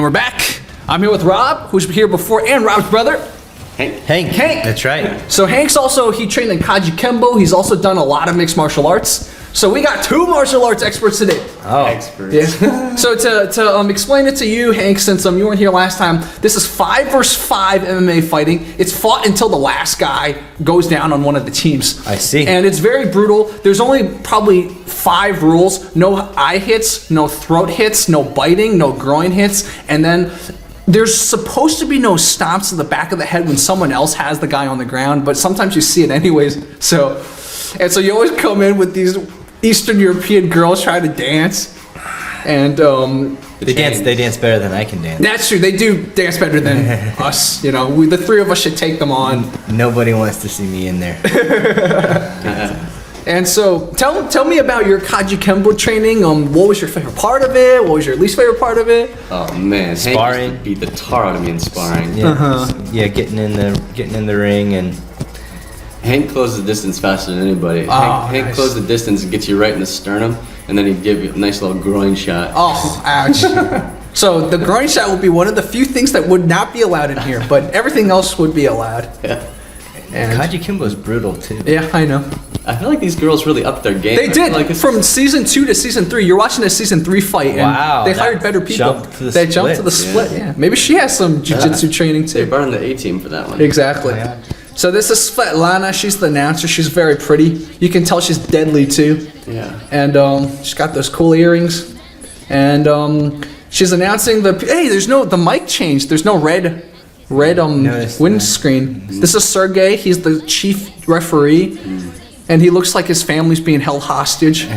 we're back. I'm here with Rob, who's here before, and Rob's brother, Hank. That's right. So Hank's also, he trained in Kaji Kembo. He's also done a lot of mixed martial arts. So we got two martial arts experts today. Oh, experts. Yeah. So to explain it to you, Hank, since you weren't here last time, this is 5 versus 5 MMA fighting. It's fought until the last guy goes down on one of the teams. I see. And it's very brutal. There's only probably 5 rules. No eye hits, no throat hits, no biting, no groin hits, and then there's supposed to be no stomps to the back of the head when someone else has the guy on the ground, but sometimes you see it anyways. So you always come in with these Eastern European girls trying to dance, and they dance better than I can dance. That's true. They do dance better than us. You know, the three of us should take them on. Nobody wants to see me in there. And so, tell me about your Kaji Kembo training. What was your favorite part of it? What was your least favorite part of it? Oh man, sparring. Hank used to beat the tar out of me in sparring. Yeah, yeah, getting in the ring, and Hank closes the distance faster than anybody. Oh, Hank nice. closes the distance and gets you right in the sternum, and then he'd give you a nice little groin shot. Oh, ouch. So the groin shot will be one of the few things that would not be allowed in here, but everything else would be allowed. Yeah. And Kaji Kimbo's brutal too. yeah, I know. I feel like these girls really upped their game. They did. Like From season 2 to season 3. You're watching a season 3 fight, and Wow, they that hired better people. jumped to the They jumped to the split. split. Yeah. Maybe she has some jiu-jitsu training They too. burned the A-team for that one. Exactly. Yeah. So this is Svetlana. She's the announcer. She's very pretty. You can tell she's deadly too. Yeah. And she's got those cool earrings. And she's announcing the mic changed. There's no red Noticed windscreen. This is Sergey. He's the chief referee. And he looks like his family's being held hostage.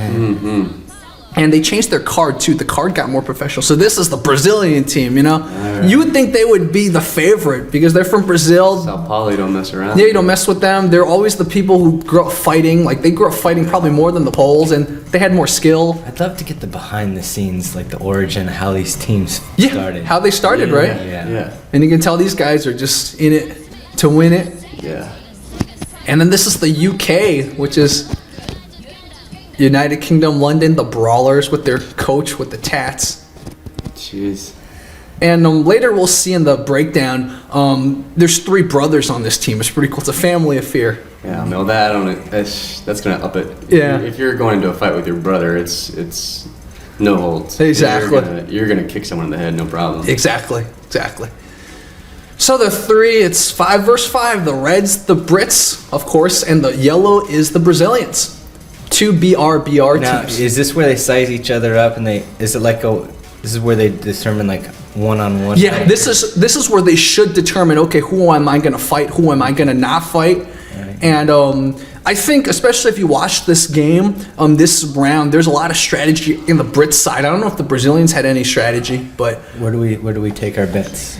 And they changed their card too. The card got more professional. So this is the Brazilian team, you know? Right. You would think they would be the favorite because they're from Brazil. Sao Paulo, you don't mess around. Yeah, you don't mess with them. They're always the people who grew up fighting. Like, they grew up fighting probably more than the Poles, and they had more skill. I'd love to get the behind the scenes, like the origin, how these teams Yeah, started. how they started, right? Yeah. Yeah. And you can tell these guys are just in it to win it. Yeah. And then this is the UK, which is United Kingdom, London, the Brawlers with their coach with the tats. Jeez. And later we'll see in the breakdown, there's 3 brothers on this team. It's pretty cool. It's a family affair. Yeah, no, that's gonna up it. Yeah. If you're going into a fight with your brother, it's no holds. Exactly. You're gonna kick someone in the head, no problem. Exactly. So the 3, it's 5 versus 5. The reds, the Brits, of course, and the yellow is the Brazilians. 2 BR Now, teams. is this where they size each other up, and this is where they determine like one-on-one? Yeah, fight? this is where they should determine, okay, who am I going to fight, who am I going to not fight. Right. And I think, especially if you watch this game, this round, there's a lot of strategy in the Brits side. I don't know if the Brazilians had any strategy, but Where do we take our bets?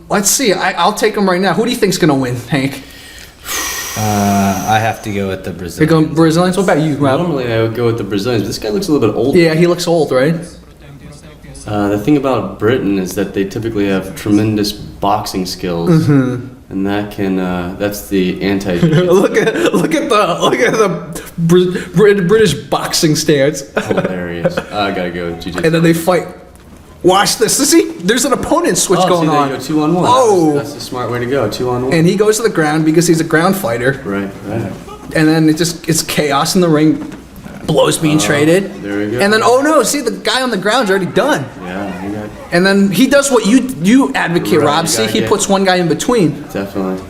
let's see. I'll take them right now. Who do you think's going to win, Hank? I have to go with the You're Brazilians. going Brazilians? What about you, Rob? Normally I would go with the Brazilians, but this guy looks a little bit old. Yeah, he looks old, right? The thing about Britain is that they typically have tremendous boxing skills, and that's the anti. look at the British boxing stance. Hilarious. I gotta go with jiu-jitsu. And then they fight. Watch this. See, there's an opponent switch going there on. you go, 2-on-1. Oh. That's the smart way to go. 2-on-1. And he goes to the ground because he's a ground fighter. Right. And then it's chaos in the ring. Blows being traded. There we go. And then, oh no, see, the guy on the ground's already done. Yeah, you got And then he does what you advocate, Right, Rob. you See, gotta he get- puts one guy in between. definitely.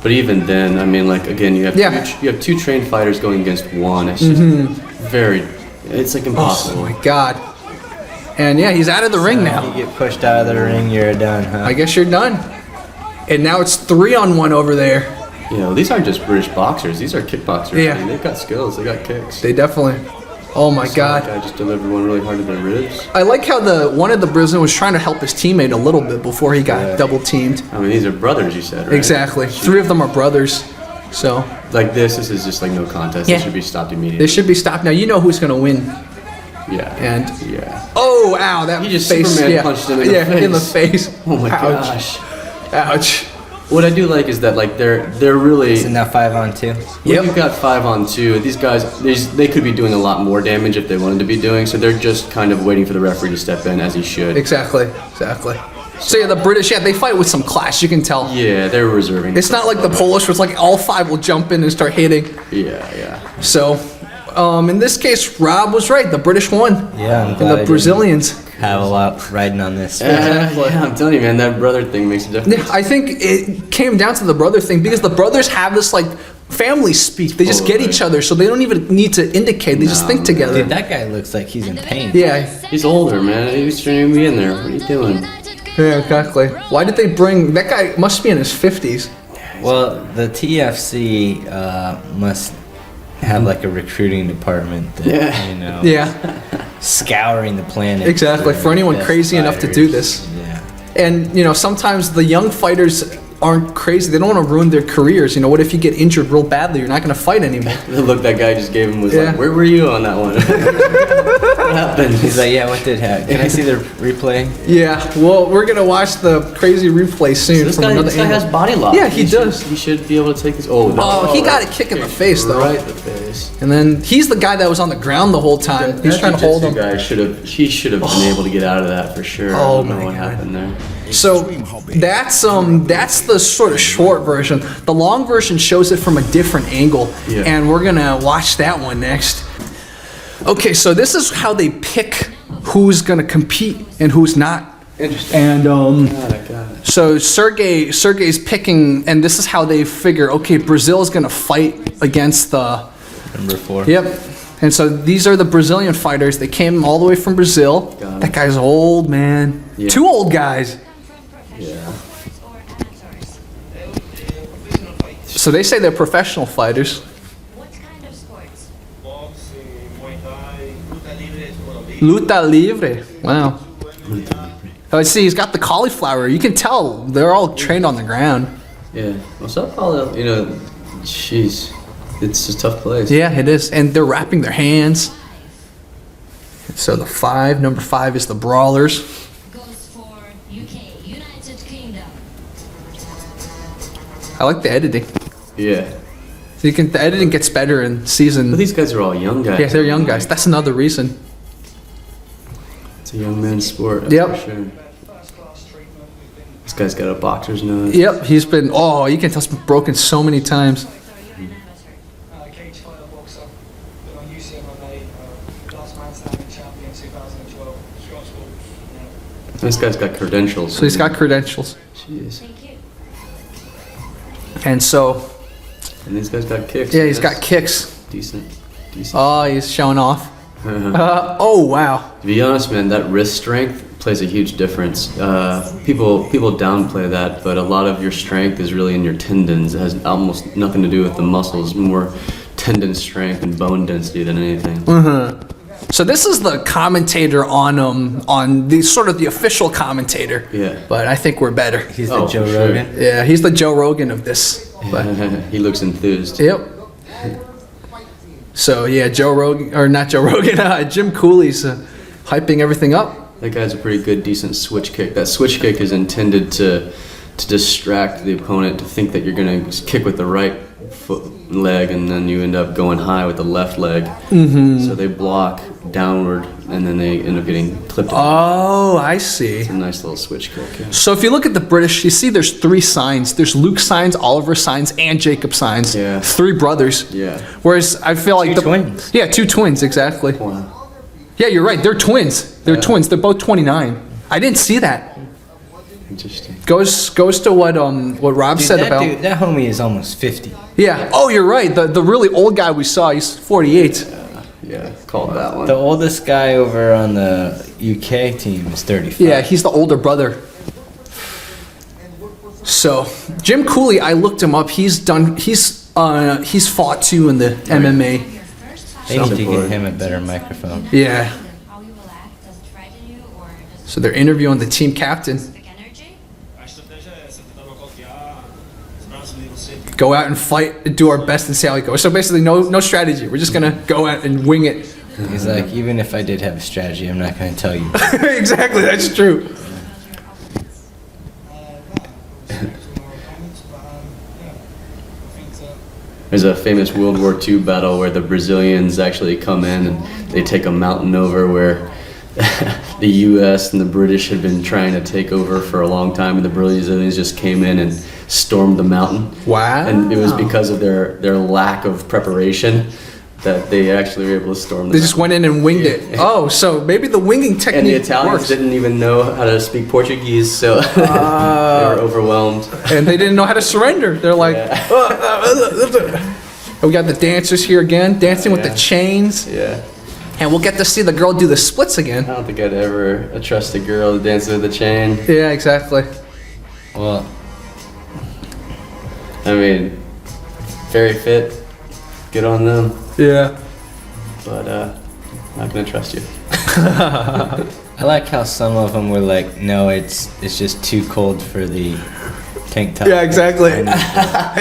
But even then, I mean, like again, you have you have 2 trained fighters going against one. It's just it's like Oh impossible. my God. And yeah, he's out of the ring now. You get pushed out of the ring, you're done, huh? I guess you're done. And now it's 3-on-1 over there. You know, these aren't just British boxers; these are kickboxers. Yeah. I mean, they've got skills. They got kicks. They definitely. Oh my God. That guy just delivered one really hard to the ribs. I like how one of the Brazilians was trying to help his teammate a little bit before he got double teamed. I mean, these are brothers, you said, right? Exactly. 3 of them are brothers. So Like this is just like no contest. Yeah. It should be stopped immediately. they should be stopped. Now you know who's gonna win. Yeah. And Yeah. oh, ow, that He just face. Superman Yeah, punched him in the face. in the face. Oh my Ouch. gosh. Ouch. What I do like is that like they're really. Isn't that 5-on-2? When you've got 5-on-2, these guys, they could be doing a lot more damage if they wanted to be doing, so they're just kind of waiting for the referee to step in, as he should. Exactly. So yeah, the British, they fight with some class, you can tell. Yeah, they're reserving. It's not like the Polish where it's like all 5 will jump in and start hitting. Yeah. So, in this case, Rob was right. The British won. Yeah, I'm And glad I the didn't Brazilians. have a lot riding on this. Yeah, I'm telling you, man, that brother thing makes a difference. Yeah, I think it came down to the brother thing because the brothers have this like family speak. They just get each other, so they don't even need to indicate. They just think together. Dude, that guy looks like he's in pain. Yeah. He's older, man. He's trying to be in there. What are you doing? Yeah, exactly. Why did they bring that guy? Must be in his 50s. Well, the TFC must have like a recruiting department that, you know, scouring the planet. Exactly. For anyone best crazy enough to do this. Yeah. And, sometimes the young fighters aren't crazy. They don't want to ruin their careers. What if you get injured real badly? You're not going to fight anymore. The look that guy just gave him was like, where were you on that one? What happened? He's like, yeah, what did happen? Can I see the replay? Yeah, well, we're going to watch the crazy replay soon This from guy, another this guy angle. has body lock. Yeah, he does. He should be able to take this. Oh, no. Oh, he got a kick in the face, though. Right in the face. And then he's the guy that was on the ground the whole time. He's trying to hold him. Guy should have been able to get out of that for sure. Oh, I don't know my what God. happened there. So that's the sort of short version. The long version shows it from a different angle, and we're gonna watch that one next. Okay, so this is how they pick who's gonna compete and who's not. Interesting. And Got it. so Sergey's picking, and this is how they figure. Okay, Brazil's gonna fight against the Number 4. Yep. And so these are the Brazilian fighters. They came all the way from Brazil. Got it. That guy's old, man. Yeah. 2 old guys. Yeah. So they say they're professional fighters. What kind of sports? Boxe, Muay Thai, Luta Livre, Toro. Luta Livre. Wow. Oh, I see. He's got the cauliflower. You can tell they're all trained on the ground. Yeah. Well, Sao Paulo, jeez, it's a tough place. Yeah, it is. And they're wrapping their hands. So number 5 is the Brawlers. Goes for UK, United Kingdom. I like the editing. Yeah. So the editing gets better in season. But these guys are all young guys. Yeah, they're young guys. That's another reason. It's a young man's sport. That's Yep. For sure. This guy's got a boxer's nose. Yep, he's been. Oh, you can tell he's been broken so many times. Cage fighter boxer, been on UCMMA, last man standing champion 2012. This guy's got credentials. So he's got credentials. Jeez. Thank you. And so, And these guys got kicks. yeah, he's got kicks. Decent. Oh, he's showing off. Oh, wow. To be honest, man, that wrist strength plays a huge difference. People downplay that, but a lot of your strength is really in your tendons. It has almost nothing to do with the muscles, more tendon strength and bone density than anything. So this is the commentator on the sort of the official commentator. Yeah. But I think we're better. He's the Oh, Joe for sure. Rogan. Yeah, he's the Joe Rogan of this. But, He looks enthused. yep. So yeah, Joe Rogan, or not Joe Rogan, Jim Cooley's hyping everything up. That guy's a pretty good, decent switch kick. That switch kick is intended to distract the opponent, to think that you're going to kick with the right leg, and then you end up going high with the left leg. So they block downward, and then they end up getting clipped. Oh, I see. It's a nice little switch kick. Yeah. So if you look at the British, you see there's 3 signs. There's Luke signs, Oliver signs, and Jacob signs. Yeah. 3 brothers. Yeah. Whereas I feel like 2 twins. Yeah, 2 twins, exactly. Wow. Yeah, you're right. They're twins. They're twins. They're both 29. I didn't see that. Interesting. Goes to what Rob Dude, said that about. dude, that homie is almost 50. Yeah. Oh, you're right. The really old guy we saw, he's 48. Yeah, call that one. The oldest guy over on the UK team is 35. Yeah, he's the older brother. So Jim Cooley, I looked him up. He's fought too in the MMA. They need to get him a better microphone. Yeah. How you will act, does it frighten you or does So they're interviewing the team captain. it speak energy? A estratégia é essa, tentar nocautear, os braços livres sempre. Go out and fight and do our best and see how it goes. So basically, no strategy. We're just gonna go out and wing it. He's like, even if I did have a strategy, I'm not going to tell you. Exactly, that's true. There's a famous World War II battle where the Brazilians actually come in and they take a mountain over where the U.S. and the British had been trying to take over for a long time, and the Brazilians just came in and stormed the mountain. Wow. And it was because of their lack of preparation that they actually were able to storm the They just went in and winged it. Oh, so maybe the winging technique And the Italians works. didn't even know how to speak Portuguese, so they were overwhelmed. And they didn't know how to surrender. They're like, we got the dancers here again, dancing with the chains. Yeah. And we'll get to see the girl do the splits I again. don't think I'd ever trust a girl to dance with a chain. Yeah, exactly. Well, I mean, very fit. Good on them. Yeah. But not gonna trust you. I like how some of them were like, no, it's just too cold for the tank top. Yeah, exactly. And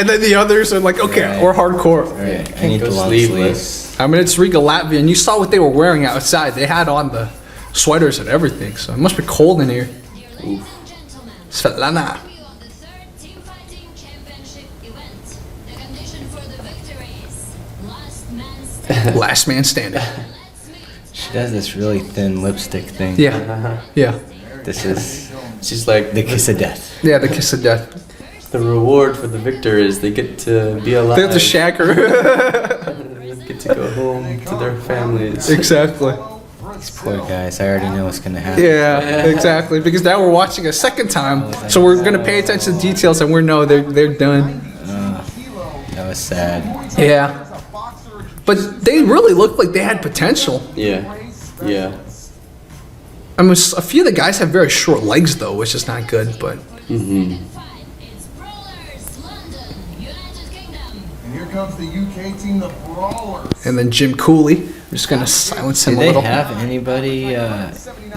then the others are like, okay, Right. we're hardcore. Right. I need Go the long sleeveless. sleeves. I mean, it's Riga, Latvia, and you saw what they were wearing outside. They had on the sweaters and everything, so it must be cold in here. Dear ladies and gentlemen, Svetlana. review of the third team fighting championship event. The condition for the victory is last man standing. Last man standing. Let's meet She does this really thin lipstick thing. Yeah. Yeah. This is She's like, the kiss of death. Yeah, the kiss of death. the reward for the victor is they get to be alive. They have to shag her. They get to go home to their families. Exactly. These poor guys. I already know what's gonna happen. Yeah, exactly. Because now we're watching a second time, so we're gonna pay attention to details, and they're done. That was sad. Yeah. But they really looked like they had potential. Yeah. Yeah. I mean, a few of the guys have very short legs, though, which is not good. But Mm-hmm. fight. It's Brawlers, London, United Kingdom. And here comes the UK team, the Brawlers. and then Jim Cooley, I'm just gonna silence him Do a they little. have anybody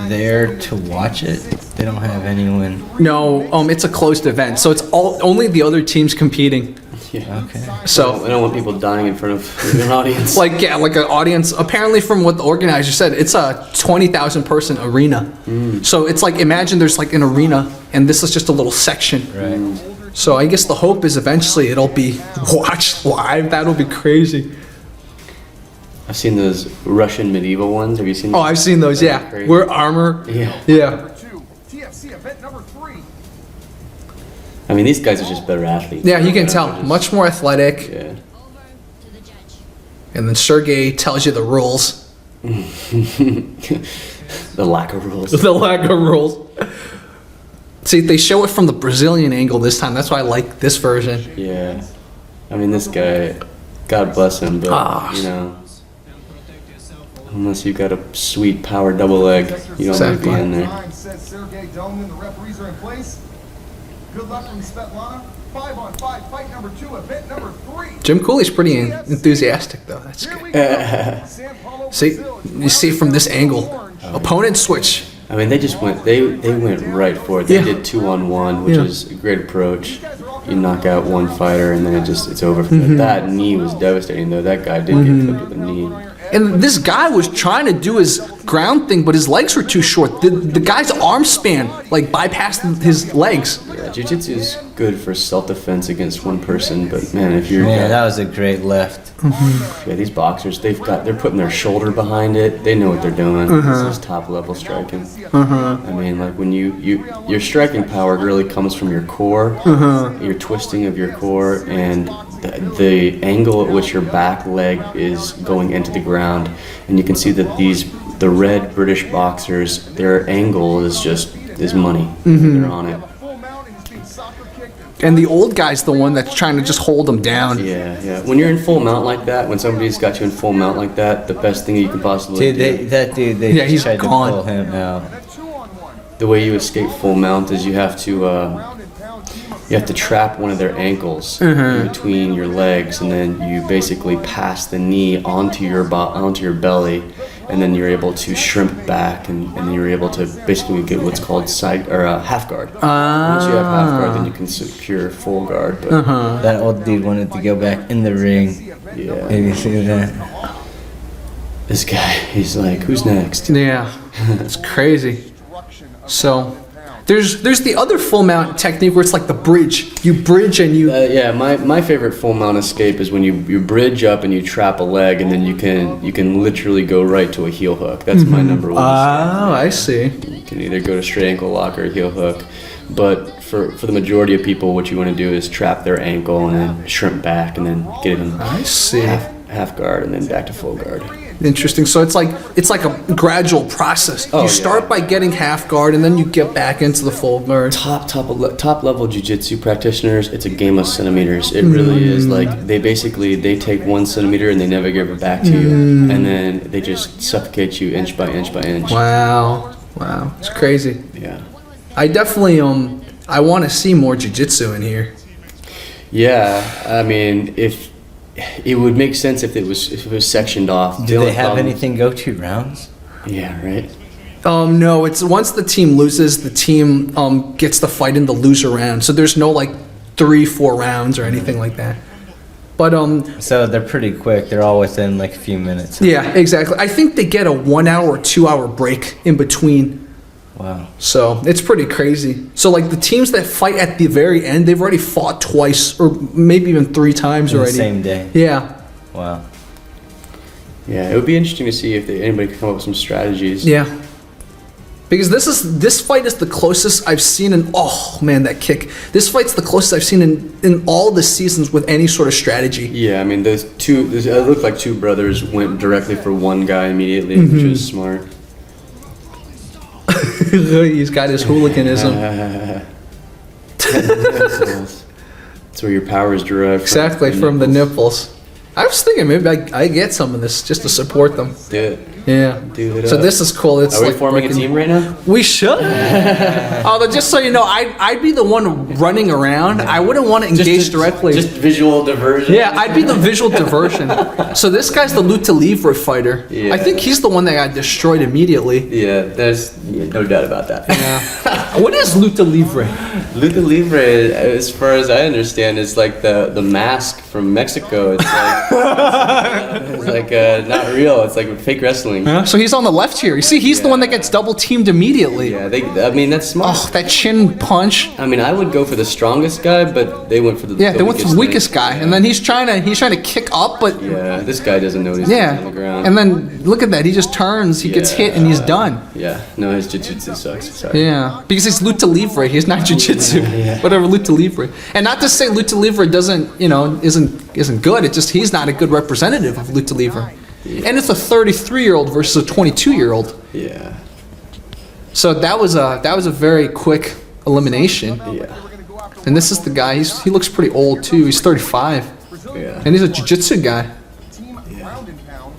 there to watch it? They don't have anyone. No, it's a closed event, so it's only the other teams competing. Yeah. Okay. So. I don't want people dying in front of an audience. Like an audience. Apparently, from what the organizer said, it's a 20,000 person arena. So it's like, imagine there's like an arena, and this is just a little section. Right. So I guess the hope is eventually it'll be watched live. That'll be crazy. I've seen those Russian medieval ones. Have you seen? Oh, I've seen those. Yeah, Crazy. wear armor. Yeah. Yeah. Number 2, TFC event number 3. I mean, these guys are just better athletes. Yeah, you can They're tell. just- Much more athletic. Yeah. Over to the judge. And then Sergey tells you the rules. The lack of rules. The lack of rules. See, they show it from the Brazilian angle this time. That's why I like this version. Yeah. I mean, this guy, God bless him, but, you know, unless you've got a sweet power double leg, you don't want to be Exactly. in there. Time says Sergey Domin, the referees are in place. Good luck from Svetlana. 5-on-5 fight number 2, event number 3. Jim Cooley's pretty enthusiastic, though. That's Here good. we go. Sao Paulo, See, Brazil. you see from this angle, opponent switch. I mean, they just went, they went right for it. They Yeah. did 2-on-1, which Yeah. is a great approach. You knock out one fighter and then it's over. Mm-hmm. That knee was devastating, though. That guy did get flipped with a knee. And this guy was trying to do his ground thing, but his legs were too short. The guy's arm span, like, bypassed his legs. Yeah, jiu-jitsu is good for self-defense against one person, but man, if you're Man, that was a great left. yeah, these boxers, they're putting their shoulder behind it. They know what they're doing. This is top-level striking. I mean, like when your striking power really comes from your core, your twisting of your core, and the angle at which your back leg is going into the ground. And you can see that the red British boxers, their angle is money. They're on it. Full mount and he's being soccer kicked. And the old guy's the one that's trying to just hold him down. Yeah, yeah. When you're in full mount like that, when somebody's got you in full mount like that, the best thing you can possibly Dude, do. Yeah, he's tried gone. to pull him out. And a 2-on-1. The way you escape full mount is you have to Round and pound team of you have to trap one of their ankles in between your legs, and then you basically pass the knee onto your belly, and then you're able to shrimp back, and then you're able to basically get what's called side or half guard. Once you have half guard, then you can secure full guard. But That old dude wanted to go back in the ring. yeah, Did you see that? this guy, he's like, who's next? Yeah, it's crazy. So, There's the other full mount technique where it's like the bridge. You bridge and you. Yeah, my favorite full mount escape is when you bridge up and you trap a leg, and then you can literally go right to a heel hook. That's my number one. Oh, I see. You can either go to straight ankle lock or heel hook, but for the majority of people, what you want to do is trap their ankle and then shrimp back and then get it in I see. half guard and then back to full guard. Interesting. So it's like a gradual process. Oh, You start by getting half guard, and then you get back into the full guard. Top level jiu-jitsu practitioners, it's a game of centimeters. It really is. Like they take 1 centimeter and they never give it back to you, and then they just suffocate you inch by inch by inch. Wow, it's crazy. Yeah. I definitely I want to see more jiu-jitsu in here. Yeah, I mean, if it would make sense if it was sectioned off. Do they have anything go 2 rounds? Yeah, right. No, it's once the team loses, the team gets the fight in the loser round. So there's no like 3-4 rounds or anything like that. But So they're pretty quick. They're all within like a few minutes. yeah, exactly. I think they get a 1 hour or 2 hour break in between. Wow. So it's pretty crazy. So like the teams that fight at the very end, they've already fought twice or maybe even 3 times In the already. same day. Yeah. Wow. Yeah, it would be interesting to see if anybody could come up with some strategies. Yeah. Because this fight is the closest I've seen in oh man, that kick. This fight's the closest I've seen in all the seasons with any sort of strategy. Yeah, I mean, it looked like 2 brothers went directly for one guy immediately, which was smart. He's got his hooliganism. That's where your power is derived from. Exactly, from the nipples. I was thinking maybe I get some of this just to support them. Do it. Yeah. Do it So up. this is cool. It's Are we like forming a freaking- team right now? We should. Although, just so you know, I'd be the one running around. I wouldn't want to engage directly. Just visual diversion. Yeah, I'd be the visual diversion. So this guy's the Luta Livre fighter. Yeah. I think he's the one that got destroyed immediately. Yeah, there's no doubt about that. Yeah. What is Luta Livre? Luta Livre, as far as I understand, is like the mask from Mexico. It's like not real. It's like fake wrestling. So he's on the left here. You see, he's the one that gets double teamed immediately. Yeah, I mean that's smart. Oh, that chin punch. I mean, I would go for the strongest guy, but they went for the Yeah, they went for the weakest thing. guy, and then he's trying to kick up, but Yeah, this guy doesn't know he's yeah, on the ground. and then look at that. He just turns, he gets hit, and he's done. Yeah, no, his jiu-jitsu sucks. Sorry. Yeah, because he's Luta Livre. He's not jiu-jitsu. Whatever Luta Livre. And not to say Luta Livre isn't good. It's just he's not a good representative of Luta Livre. And it's a 33-year-old versus a 22-year-old. Yeah, So that was a very quick elimination. yeah, And this is the guy. He looks pretty old too. He's 35, yeah. and he's a jiu-jitsu guy. Team ground and pound.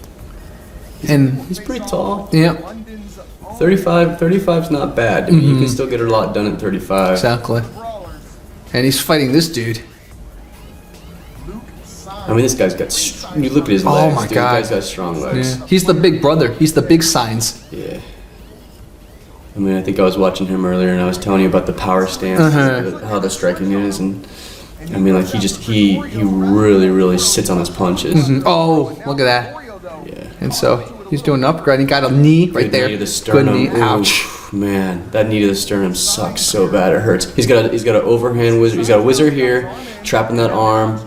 And He's pretty tall. yeah, London's own 35's not bad. I mean, you can still get a lot done at 35. exactly. Brawlers. And he's fighting this dude. I mean, this guy's got. You look at his legs. my dude, God. This guy's got strong legs. Yeah. He's the big brother. He's the big signs. Yeah. I mean, I think I was watching him earlier, and I was telling you about the power stance, how the striking is, and I mean, like he really sits on his punches. Oh, look at that. Yeah. And so he's doing an upgrade. He got a knee right Good there. knee to the Good sternum. knee. Ouch. Oof, man, that knee to the sternum sucks so bad. It hurts. He's got an overhand whizzer. He's got a whizzer here, trapping that arm,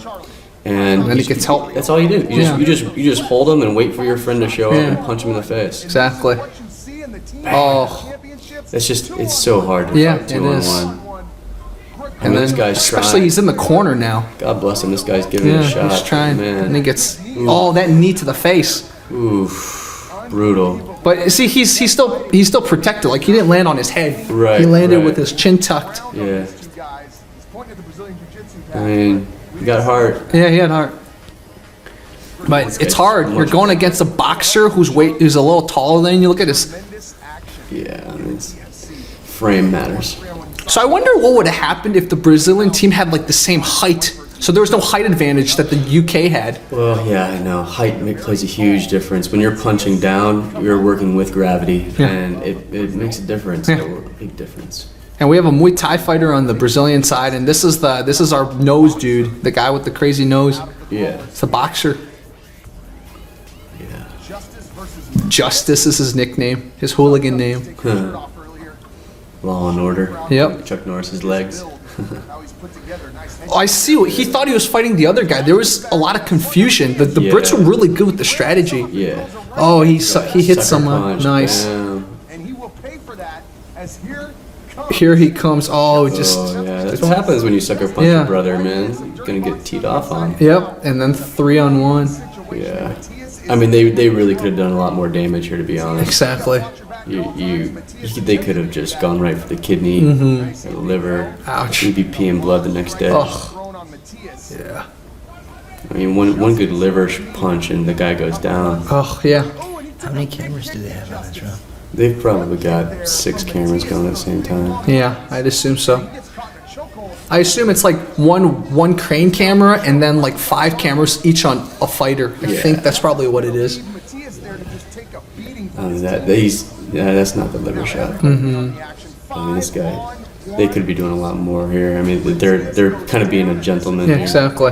and then he gets help. That's all you do. Yeah. You just hold him and wait for your friend to show up Yeah. and punch him in the face. Exactly. what you see in the team Oh. championships. It's so hard to Yeah, fight it 2-on-1. And mean, then, this guy's especially trying. he's in the corner now. God bless him. This guy's giving it Yeah, a shot. he's trying. Man. And he gets that knee to the face. Oof, brutal. But see, he's still protected. Like he didn't land on his head. Right, He landed right. with his chin tucked. Yeah. Two guys. He's pointing at the Brazilian Jiu-Jitsu I guy. mean, you got heart. Yeah, he had heart. But it's guy's hard. much You're going against a boxer who's a little taller than you. Look at his. Tremendous action. Yeah, I mean, frame matters. So I wonder what would have happened if the Brazilian team had like the same height. So there was no height advantage that the UK had. Well, yeah, I know. Height plays a huge difference. When you're punching down, you're working with gravity, Yeah. and it makes a difference. Yeah. A big difference. And we have a Muay Thai fighter on the Brazilian side, and this is our nose dude, the guy with the crazy nose. Yeah. It's the boxer. Yeah. Justice versus Justice is his nickname, his hooligan name. take his shirt off earlier. Law and Order. Yep. Chuck Norris's legs. How he's put together a nice I see. He thought he was fighting the other guy. There was a lot of confusion. The Brits were really good with the strategy. Yeah. Oh, he hit Sucker someone. punch, Nice. bam. and he will pay for that as here Here he comes. Oh, just. Oh, yeah. That's what happens when you sucker punch Yeah. your brother, man. You're gonna get teed off on. Yep. And then 3-on-1. Yeah. I mean, they really could have done a lot more damage here, to be honest. Exactly. They could have just gone right for the kidney, or the liver. Ouch. You'd be peeing blood the next day. Oh. thrown on Matias. Yeah. I mean, one good liver punch and the guy goes down. Oh, yeah. How many cameras do they have on this round? They've probably got 6 cameras going at the same time. Yeah, I'd assume so. I assume it's like one crane camera and then like 5 cameras each on a fighter. I Yeah. think that's probably what it is. Matias there to just take a beating. That's not the liver shot. Mm-hmm. I mean, this guy, they could be doing a lot more here. I mean, they're kind of being a gentleman Yeah, here. exactly.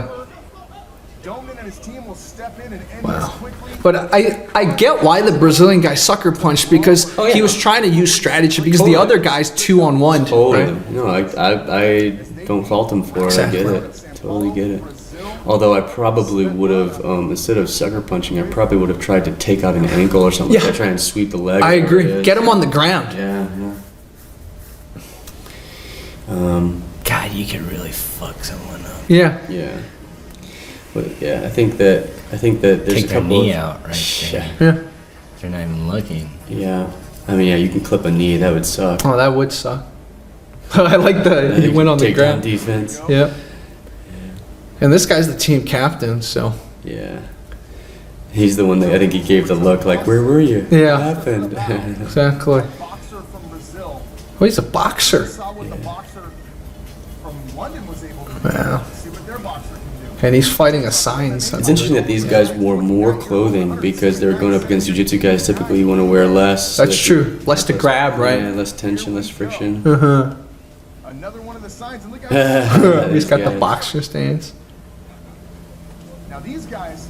Doman and his team will step in and end this quickly. But I get why the Brazilian guy sucker punched because he was trying to use strategy because the other guy's 2-on-1. Totally. Right? No, I don't fault him for it. Exactly. I get it. Totally get it. Although I probably would have, instead of sucker punching, I probably would have tried to take out an ankle or something. Yeah. Like that, try and sweep the leg. I where it agree. is. Get him on the ground. Yeah. God, you could really fuck someone up. Yeah. Yeah. But yeah, I think that there's Take a their couple knee of, out right there. Yeah. They're not even looking. Yeah. I mean, yeah, you can clip a knee. That would suck. Oh, that would suck. I like that he went on the Take ground. down defense. Yeah. And this guy's the team captain, so. Yeah. He's the one that I think he gave the look like, where were you? Yeah. What happened? Exactly. Boxer from Brazil. Oh, he's a boxer. Saw what the boxer from London was able to do. Wow. See what their boxer can do. And he's fighting a signs. It's interesting that these guys wore more clothing because they're going up against jiu-jitsu guys. Typically, you want to wear less. so That's that true. you- Less to grab, right? Yeah, less tension, less friction. Uh-huh. Another one of the signs, and look at He's got the guys. boxer stance. now these guys.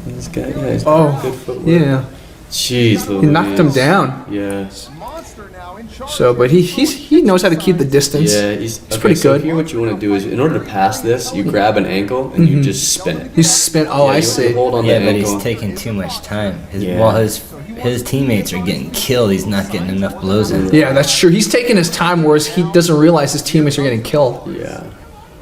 This guy, yeah, he's Oh, got good footwork. yeah. Jeez, Louise. He knocked him down. Yes. Monster now in charge. So, but he knows how to keep the distance. Yeah, he's pretty so good. Here, what you want to do is, in order to pass this, you grab an ankle and you just spin it. You spin. Oh, Yeah, I you see. hold on Yeah, the but ankle. he's taking too much time. Yeah. While his teammates are getting killed, he's not getting enough blows in. Yeah, that's true. He's taking his time, whereas he doesn't realize his teammates are getting killed. Yeah.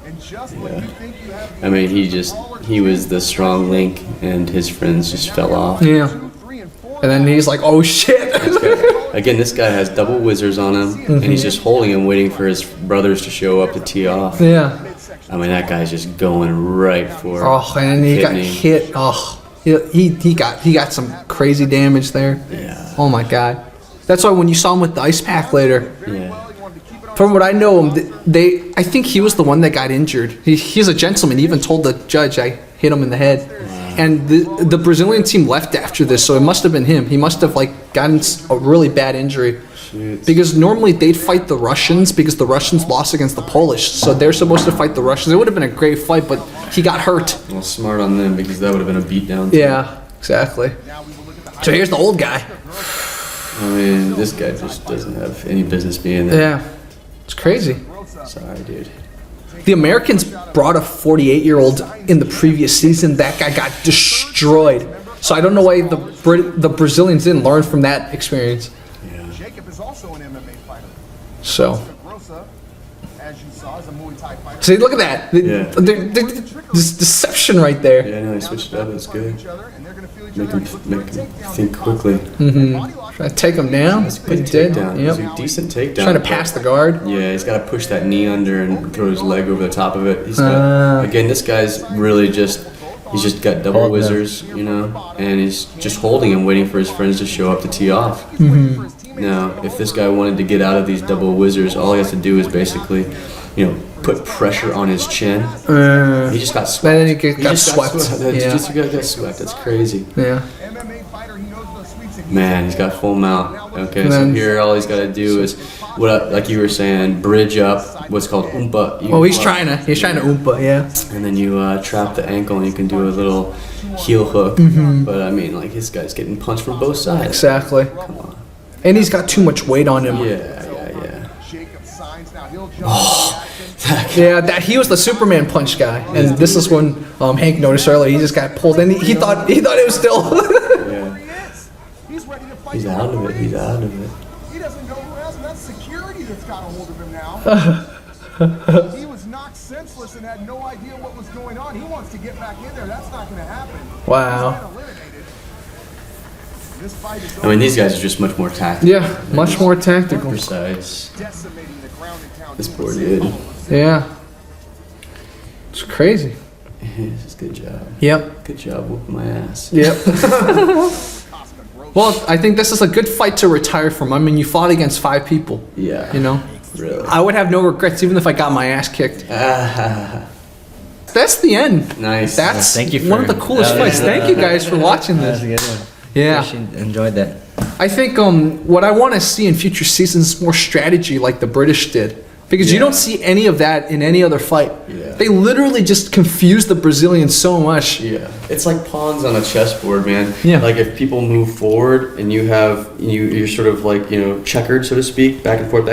And just when you think you have I mean, he was the strong link, and his friends just fell off. Yeah. 2, 3, and 4. And then he's like, oh shit. Again, this guy has double whizzers on him, and he's just holding him, waiting for his brothers to show up to tee off. Yeah. I mean, that guy's just going right for. Oh, and then he got kidney. hit. Oh, he got some crazy damage there. Yeah. Oh my god. That's why when you saw him with the ice pack later, Yeah. from what I know him, I think he was the one that got injured. He's a gentleman. He even told the judge I hit him in the head. And the Brazilian team left after this, so it must have been him. He must have like gotten a really bad injury. Shoot. Because normally they'd fight the Russians because the Russians lost against the Polish, so they're supposed to fight the Russians. It would have been a great fight, but he got hurt. Well, smart on them because that would have been a beatdown. Yeah, exactly. So here's the old guy. I mean, this guy just doesn't have any business being there. Yeah, it's crazy. Sorry, dude. The Americans brought a 48-year-old in the previous season. That guy got destroyed. So I don't know why the Brazilians didn't learn from that experience. Jacob is also an MMA fighter. So, Casca Grossa, as you saw, is a Muay Thai fighter. see, look at that. Yeah. This deception right there. Yeah, no, he switched it up. That's good. Each other, and they're going to feel each Make other. him think quickly. Trying to take him down. He Good did. takedown. It's a Yep. decent takedown. Trying to pass the guard. Yeah, he's got to push that knee under and throw his leg over the top of it. He's got, again, this guy's really he's just got double Hold him. whizzers, you know, and he's just holding him, waiting for his friends to show up to tee off. Now, if this guy wanted to get out of these double whizzers, all he has to do is basically, put pressure on his chin. He just got swept. Then he got swept. That Yeah. jiu-jitsu guy got swept. That's crazy. Yeah. MMA fighter, he knows the sweeps and Man, he's got full mount. Okay, And so then- here all he's got to do is, like you were saying, bridge up what's called oompa. Oh, he's trying to oompa, yeah. And then you trap the ankle and you can do a little heel hook. But I mean, like, this guy's getting punched from both sides. Exactly. Come on. And he's got too much weight on him. Yeah. Yeah, that he was the Superman punch guy, and this is when Hank noticed earlier. He just got pulled in. He thought it was still. He's ready to fight. He's out of it. He's out of it. He doesn't know who has him. That's security that's got a hold of him now. He was knocked senseless and had no idea what was going on. He wants to get back in there. That's not going to happen. Wow. He's not eliminated. This fight is I mean, these guys are just much more tactical. Yeah, much more tactical. Precise. decimating the ground and pound. This poor dude. Yeah, it's crazy. This is good job. Yep. Good job whooping my ass. Yep. Well, I think this is a good fight to retire from. I mean, you fought against 5 people. Yeah. You know, Really. I would have no regrets even if I got my ass kicked. That's the end. Nice. That's Thank you one of for- the coolest that was- fights. Thank you guys for watching That was this. a good one. Yeah. Actually enjoyed that. I think what I want to see in future seasons is more strategy like the British did. Because you don't see any of that in any other fight. Yeah. They literally just confuse the Brazilians so much. Yeah, it's like pawns on a chessboard, man. Yeah. Like if people move forward and you're sort of like checkered, so to speak, back and forth,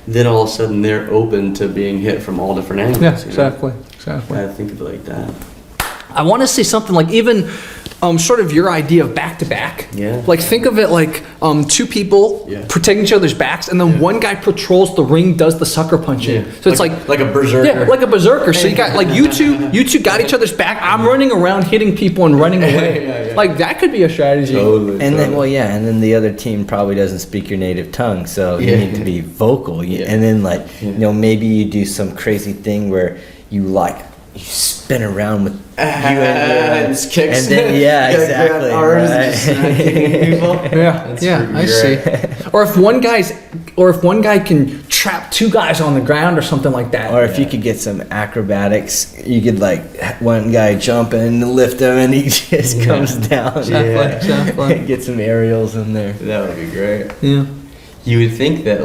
then all of a sudden they're open to being hit from all different angles. Yeah, you know? exactly. Exactly. I think of it like that. I want to say something like even sort of your idea of back to back. Yeah. Like think of it like 2 people Yeah. protecting each other's backs, and then one guy patrols the ring, does the sucker punching. Yeah. So it's like a berserker. Yeah, like a berserker. So you got like you two got each other's back. I'm running around hitting people and running away. Yeah. Like that could be a strategy. Totally. And then, and then the other team probably doesn't speak your native tongue, so you Yeah. need to be vocal. And then, maybe you do some crazy thing where you spin around with and just kicks. and then exactly. Arms and just kicking people. Yeah, I see. Or if one guy can trap 2 guys on the ground or something like that. Or if you could get some acrobatics, you could one guy jump and lift him, and he just comes down. Exactly. Get some aerials in there. That would be great. Yeah. You would think that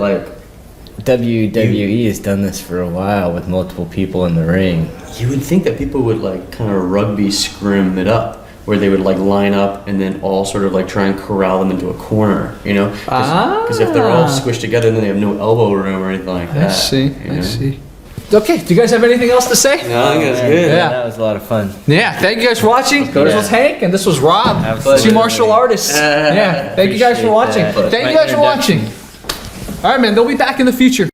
WWE has done this for a while with multiple people in the ring. You would think that people would kind of rugby scrim it up, where they would line up and then all sort of try and corral them into a corner, Because if they're all squished together, then they have no elbow room or anything like that. I see. Okay, do you guys have anything else to say? No, I think that's good. Yeah. That was a lot of fun. Yeah, thank you guys for watching. This was Hank, and this was Rob, Absolutely. 2 martial artists. Yeah, thank you guys for watching. Appreciate that. Thank you guys for watching. All right, man, they'll be back in the future.